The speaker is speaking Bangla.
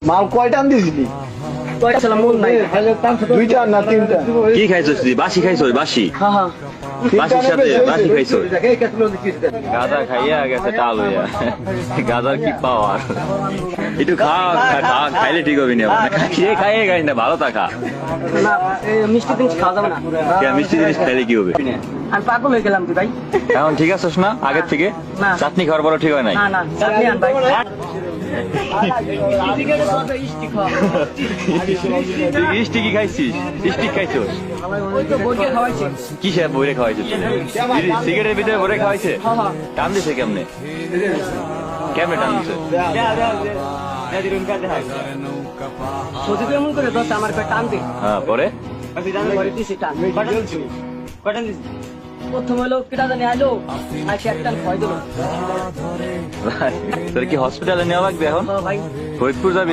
মাল কয়টা দিছিলি? কয়টা ছিল মন নাই। দুইটা না তিনটা? কি খাইছস তুই? বাসি খাইছস? বাসি হ্যাঁ হ্যাঁ বাসির সাথে বাসি খাইছস? গাঁজা খাইয়া গেছে টাল হইয়া। গাঁজার কি পাওয়ার? একটু খাইলে ঠিক হবে না। খাইয়ে খাই না, ভালো তা খা। না মিষ্টি জিনিস খাওয়া যাবে না। মিষ্টি জিনিস খাইলে কি হবে? আমি পাগল হয়ে গেলাম তুই ভাই। এখন ঠিক আছিস না আগের থেকে? না। চাটনি খাওয়ার পরও ঠিক হয় নাই? না না চাটনি আন ভাই। স্টিকি খাইছিস? স্টিক খাইছস? ওই তো বইকে খাওয়াইছে। কিসের বইরে খাওয়াইছে? সিগারেটের ভিতরে ভরে খাওয়াইছে? হ্যাঁ হ্যাঁ টান দিছে কেমনে? কেমনে টান দিছে? যদি তুই এমন করে দোষ আমার কয় টান দে। হ্যাঁ, পরে? ঘরে দিছি টান। কয়টা দিছি? প্রথম হলো কেটা জানি আইলো আইসে একটা ভয় দিল। তোর কি হসপিটালে নেওয়া লাগবে এখন? ভাই ফরিদপুর যাবি?